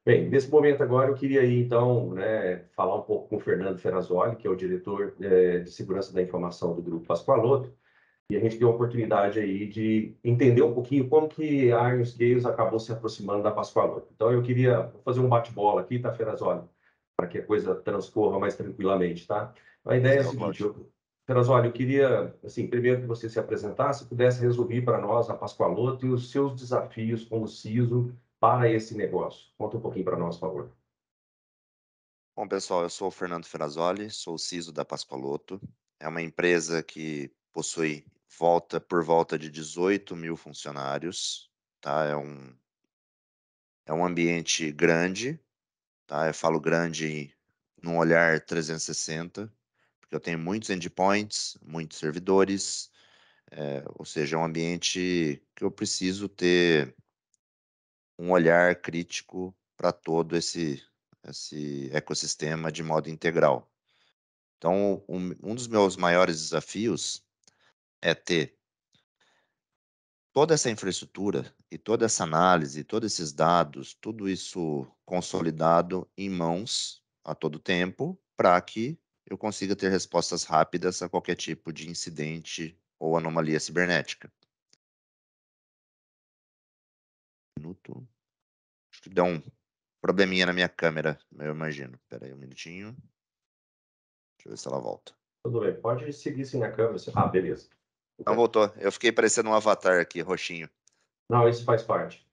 Bem, nesse momento agora eu queria aí então, né, falar um pouco com o Fernando Ferrazoli, que é o diretor de segurança da informação do Grupo Pascoaloto, e a gente deu a oportunidade aí de entender um pouquinho como que a Iron Scales acabou se aproximando da Pascoaloto. Então eu queria fazer um bate-bola aqui, tá, Ferrazoli? Para que a coisa transcorra mais tranquilamente, tá? A ideia é a Legal, seguinte, Cláudio. Ferrazoli, eu queria, assim, primeiro que você se apresentasse, pudesse resumir para nós a Pascoaloto e os seus desafios como CISO para esse negócio. Conta um pouquinho para nós, por favor. Bom, pessoal, eu sou o Fernando Ferrazoli, sou o CISO da Pascoaloto. É uma empresa que possui por volta de 18.000 funcionários, tá? É um ambiente grande, tá? Eu falo grande num olhar 360, porque eu tenho muitos endpoints, muitos servidores, ou seja, é um ambiente que eu preciso ter um olhar crítico para todo esse ecossistema de modo integral. Então, um dos meus maiores desafios é ter toda essa infraestrutura e toda essa análise, todos esses dados, tudo isso consolidado em mãos a todo tempo, para que eu consiga ter respostas rápidas a qualquer tipo de incidente ou anomalia cibernética. Minuto. Acho que deu um probleminha na minha câmera, eu imagino. Espera aí um minutinho. Deixa eu ver se ela volta. Tudo bem, pode seguir sem a câmera. Ah, beleza. Não Ok. voltou. Eu fiquei parecendo um avatar aqui, roxinho. Não, isso faz parte.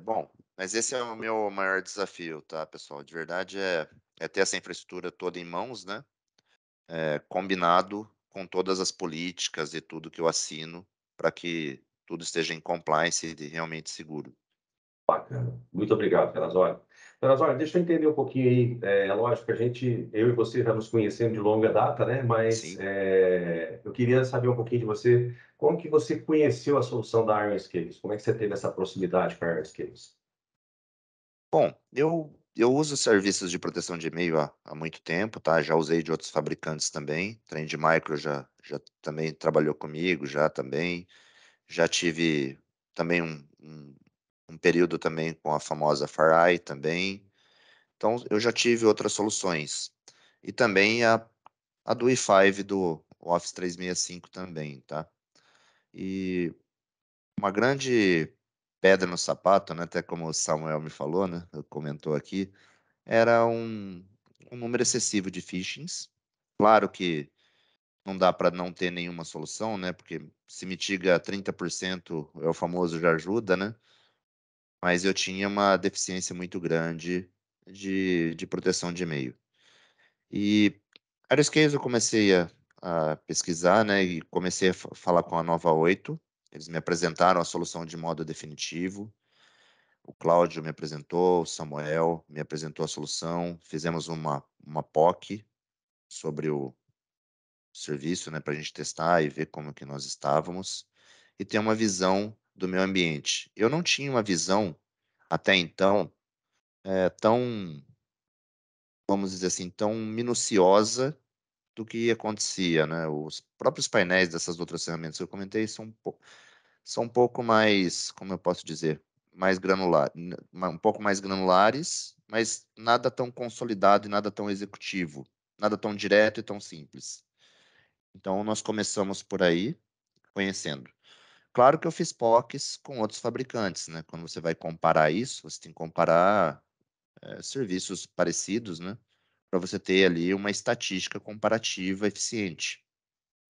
Bom, mas esse é o meu maior desafio, tá, pessoal? De verdade é ter essa infraestrutura toda em mãos, né? Combinado com todas as políticas e tudo que eu assino para que tudo esteja em compliance e realmente seguro. Bacana. Muito obrigado, Perazoli. Perazoli, deixa eu entender um pouquinho aí. É lógico que eu e você já nos conhecemos de longa data, né? Mas Sim. eu queria saber um pouquinho de você. Como que você conheceu a solução da Iron Scales? Como é que você teve essa proximidade com a Iron Scales? Bom, eu uso serviços de proteção de e-mail há muito tempo, tá? Já usei de outros fabricantes também. Trend Micro já também trabalhou comigo, já também. Já tive também um período também com a famosa FireEye também. Então, eu já tive outras soluções. E também a do E5 do Office 365 também, tá? E uma grande pedra no sapato, né, até como o Samuel me falou, né, comentou aqui, era um número excessivo de phishings. Claro que não dá para não ter nenhuma solução, né, porque se mitiga 30% é o famoso já ajuda, né? Mas eu tinha uma deficiência muito grande de proteção de e-mail. E Aeroscale eu comecei a pesquisar, né, e comecei a falar com a Nova 8. Eles me apresentaram a solução de modo definitivo. O Cláudio me apresentou, o Samuel me apresentou a solução. Fizemos uma POC sobre o serviço, né, para a gente testar e ver como que nós estávamos e ter uma visão do meu ambiente. Eu não tinha uma visão até então tão, vamos dizer assim, tão minuciosa do que acontecia, né? Os próprios painéis dessas outras ferramentas que eu comentei são um pouco mais, como eu posso dizer, mais um pouco mais granulares, mas nada tão consolidado e nada tão executivo, nada tão direto e tão simples. Então, nós começamos por aí, conhecendo. Claro que eu fiz POCs com outros fabricantes, né? Quando você vai comparar isso, você tem que comparar serviços parecidos, né? Para você ter ali uma estatística comparativa eficiente.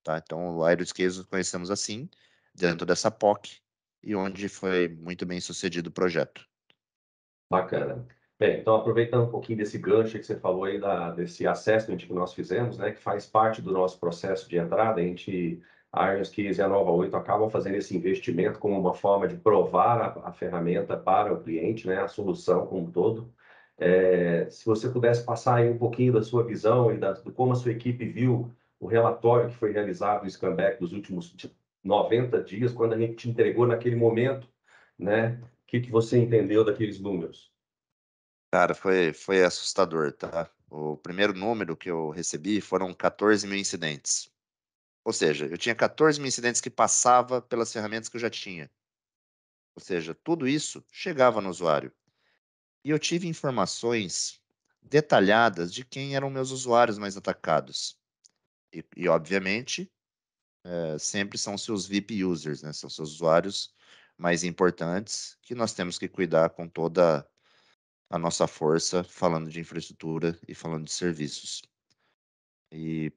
Tá? Então, o Aeroscale nós conhecemos assim, dentro dessa POC, e onde foi muito bem sucedido o projeto. Bacana. Bem, então aproveitando um pouquinho desse gancho que você falou aí desse assessment que nós fizemos, né, que faz parte do nosso processo de entrada, a Ironskis e a Nova 8 acabam fazendo esse investimento como uma forma de provar a ferramenta para o cliente, né, a solução como um todo. Se você pudesse passar aí um pouquinho da sua visão e de como a sua equipe viu o relatório que foi realizado, o Scanback dos últimos 90 dias, quando a gente te entregou naquele momento, né? O que você entendeu daqueles números? Cara, foi assustador, tá? O primeiro número que eu recebi foram 14.000 incidentes. Ou seja, eu tinha 14.000 incidentes que passava pelas ferramentas que eu já tinha. Ou seja, tudo isso chegava no usuário. e eu tive informações detalhadas de quem eram meus usuários mais atacados. E obviamente, sempre são seus VIP users, né? São seus usuários mais importantes que nós temos que cuidar com toda a nossa força, falando de infraestrutura e falando de serviços. E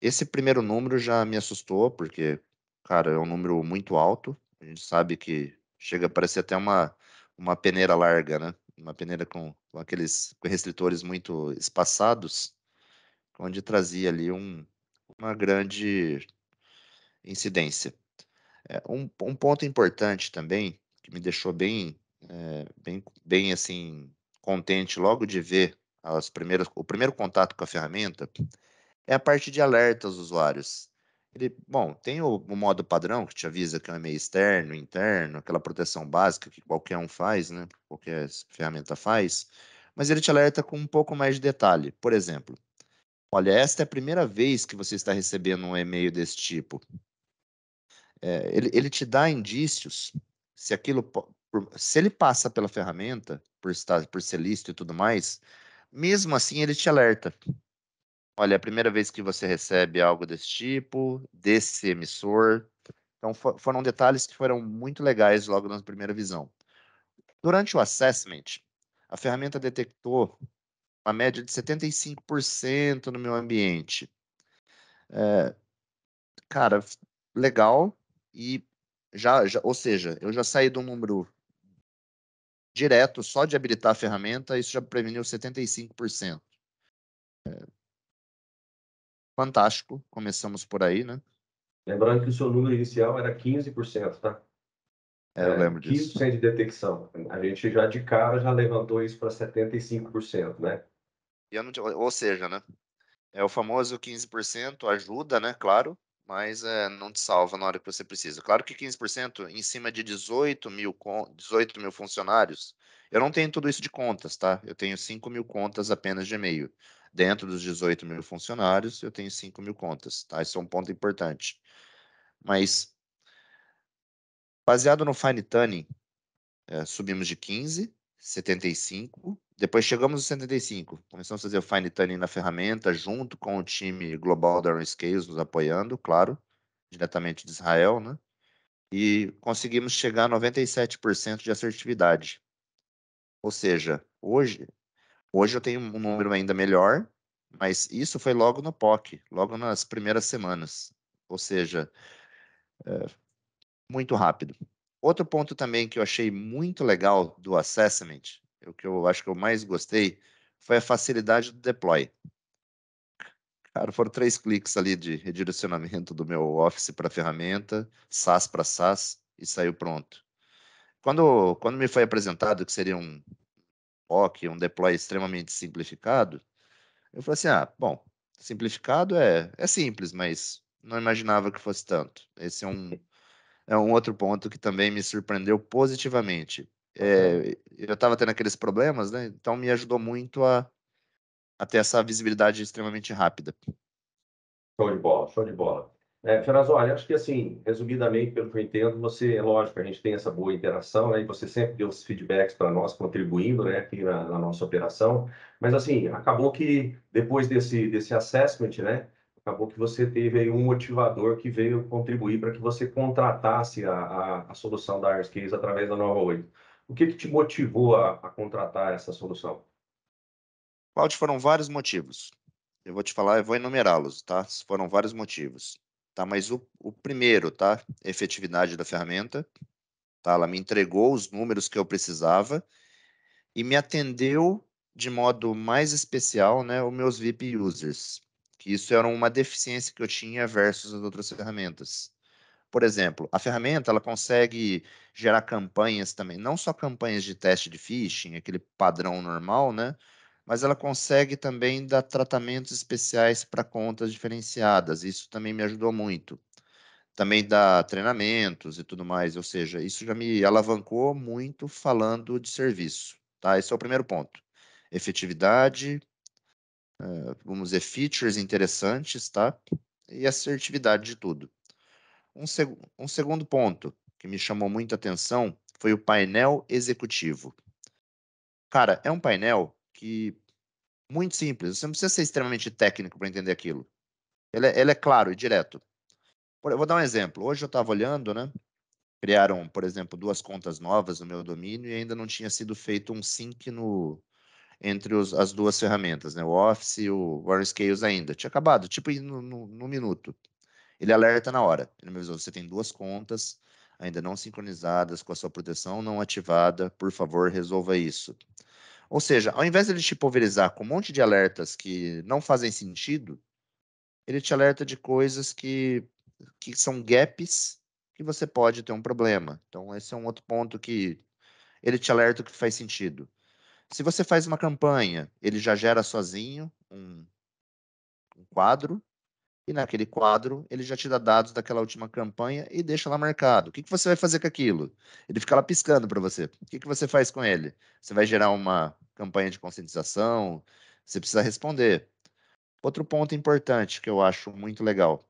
esse primeiro número já me assustou, porque, cara, é um número muito alto. A gente sabe que chega a parecer até uma peneira larga, né? Uma peneira com aqueles com restritores muito espaçados, onde trazia ali uma grande incidência. Um ponto importante também, que me deixou bem assim, contente logo de ver o primeiro contato com a ferramenta, é a parte de alerta aos usuários. Bom, tem o modo padrão, que te avisa que é um e-mail externo, interno, aquela proteção básica que qualquer um faz, né? Qualquer ferramenta faz, mas ele te alerta com um pouco mais de detalhe. Por exemplo, olha, esta é a primeira vez que você está recebendo um e-mail desse tipo. Ele te dá indícios se se ele passa pela ferramenta, por ser lícito e tudo mais, mesmo assim ele te alerta. Olha, é a primeira vez que você recebe algo desse tipo, desse emissor. Então, foram detalhes que foram muito legais logo na primeira visão. Durante o assessment, a ferramenta detectou uma média de 75% no meu ambiente. Cara, legal. E ou seja, eu já saí de um número direto só de habilitar a ferramenta, isso já preveniu 75%. Fantástico, começamos por aí, né? Lembrando que o seu número inicial era 15%, tá? Eu lembro 15% disso. de detecção. A gente já de cara já levantou isso para 75%, né? E eu não, ou seja, né? É o famoso 15% ajuda, né? Claro, mas não te salva na hora que você precisa. Claro que 15% em cima de 18 mil funcionários, eu não tenho tudo isso de contas, tá? Eu tenho 5 mil contas apenas de e-mail. Dentro dos 18 mil funcionários, eu tenho 5 mil contas, tá? Isso é um ponto importante. Mas, baseado no fine tuning, subimos de 15, 75, depois chegamos aos 75. Começamos a fazer o fine tuning na ferramenta, junto com o time global da Scales nos apoiando, claro, diretamente de Israel, né? E conseguimos chegar a 97% de assertividade. Ou seja, hoje eu tenho um número ainda melhor, mas isso foi logo no POC, logo nas primeiras semanas. Ou seja, muito rápido. Outro ponto também que eu achei muito legal do assessment, o que eu acho que eu mais gostei, foi a facilidade do deploy. Cara, foram 3 cliques ali de redirecionamento do meu Office para a ferramenta, SaaS para SaaS, e saiu pronto. Quando me foi apresentado que seria um POC, um deploy extremamente simplificado, eu falei assim, bom, simplificado é simples, mas não imaginava que fosse tanto. Esse é um outro ponto que também me surpreendeu positivamente. Bacana. Eu estava tendo aqueles problemas, né? Então me ajudou muito a ter essa visibilidade extremamente rápida. Show de bola, show de bola. Ferrazoli, acho que assim, resumidamente, pelo que eu entendo, você, é lógico, a gente tem essa boa interação, né, e você sempre deu os feedbacks para nós, contribuindo, né, aqui na nossa operação, mas assim, acabou que depois desse assessment, né, acabou que você teve aí um motivador que veio contribuir para que você contratasse a solução da Airscase através da Nova 8. O que te motivou a contratar essa solução? Cláudio, foram vários motivos. Eu vou te falar, eu vou enumerá-los, tá? Foram vários motivos. Tá, mas o primeiro, tá? Efetividade da ferramenta. Tá? Ela me entregou os números que eu precisava e me atendeu de modo mais especial, né, os meus VIP users, que isso era uma deficiência que eu tinha versus as outras ferramentas. Por exemplo, a ferramenta ela consegue gerar campanhas também, não só campanhas de teste de phishing, aquele padrão normal, né? Mas ela consegue também dar tratamentos especiais para contas diferenciadas. Isso também me ajudou muito. Também dá treinamentos e tudo mais, ou seja, isso já me alavancou muito falando de serviço, tá? Esse é o primeiro ponto. Efetividade, vamos dizer, features interessantes, tá? E assertividade de tudo. Um segundo ponto que me chamou muita atenção foi o painel executivo. Cara, é um painel que muito simples, você não precisa ser extremamente técnico para entender aquilo. Ele é claro e direto. Eu vou dar um exemplo. Hoje eu estava olhando, né? Criaram, por exemplo, 2 contas novas no meu domínio e ainda não tinha sido feito um sync entre as 2 ferramentas, né? O Office e o WarnerScales ainda. Tinha acabado, tipo no minuto. Ele alerta na hora. Ele me avisou: você tem 2 contas ainda não sincronizadas com a sua proteção não ativada, por favor, resolva isso. Ou seja, ao invés de ele te pulverizar com um monte de alertas que não fazem sentido, ele te alerta de coisas que são gaps que você pode ter um problema. Então, esse é um outro ponto que ele te alerta o que faz sentido. Se você faz uma campanha, ele já gera sozinho um quadro, e naquele quadro ele já te dá dados daquela última campanha e deixa lá marcado. O que você vai fazer com aquilo? Ele fica lá piscando para você. O que você faz com ele? Você vai gerar uma campanha de conscientização? Você precisa responder. Outro ponto importante que eu acho muito legal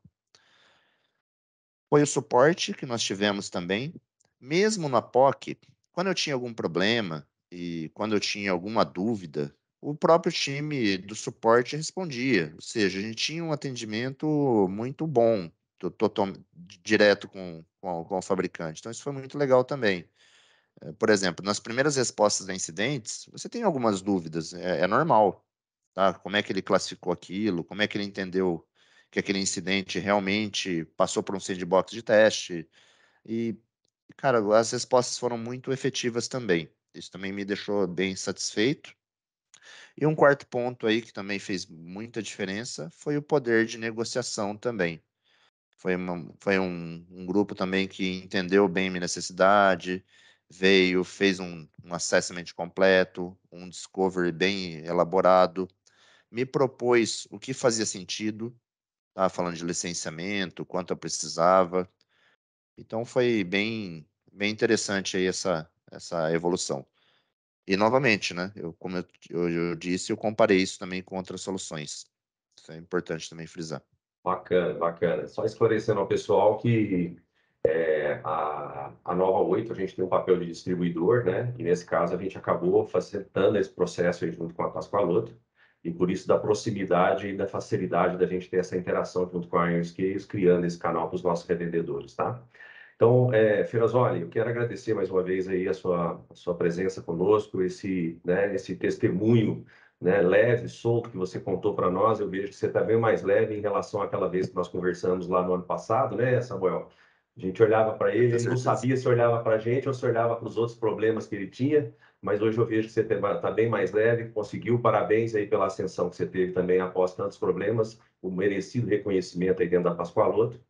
foi o suporte que nós tivemos também. Mesmo na POC, quando eu tinha algum problema e quando eu tinha alguma dúvida, o próprio time do suporte respondia. Ou seja, a gente tinha um atendimento muito bom, direto com o fabricante. Então, isso foi muito legal também. Por exemplo, nas primeiras respostas a incidentes, você tem algumas dúvidas, é normal, tá? Como é que ele classificou aquilo, como é que ele entendeu que aquele incidente realmente passou por um sandbox de teste, e, cara, as respostas foram muito efetivas também. Isso também me deixou bem satisfeito. E um quarto ponto aí que também fez muita diferença foi o poder de negociação também. Foi um grupo também que entendeu bem minha necessidade, veio, fez um assessment completo, um discovery bem elaborado, me propôs o que fazia sentido, estava falando de licenciamento, quanto eu precisava. Então foi bem interessante aí essa evolução. E novamente, né? Como eu disse, eu comparei isso também com outras soluções. Isso é importante também frisar. Bacana, bacana. Só esclarecendo ao pessoal que a Nova 8, a gente tem um papel de distribuidor, né? E nesse caso a gente acabou facilitando esse processo aí junto com a Pascoaloto, e por isso da proximidade e da facilidade da gente ter essa interação junto com a Ironskis, criando esse canal para os nossos revendedores, tá? Então, Ferazoli, eu quero agradecer mais uma vez aí a sua presença conosco, esse testemunho, né, leve, solto que você contou para nós. Eu vejo que você está bem mais leve em relação àquela vez que nós conversamos lá no ano passado, né, Samuel? A gente olhava para Com ele, muita ele não certeza. sabia se olhava para a gente ou se olhava para os outros problemas que ele tinha, mas hoje eu vejo que você está bem mais leve, conseguiu. Parabéns aí pela ascensão que você teve também após tantos problemas, o merecido reconhecimento aí dentro da Pascoaloto.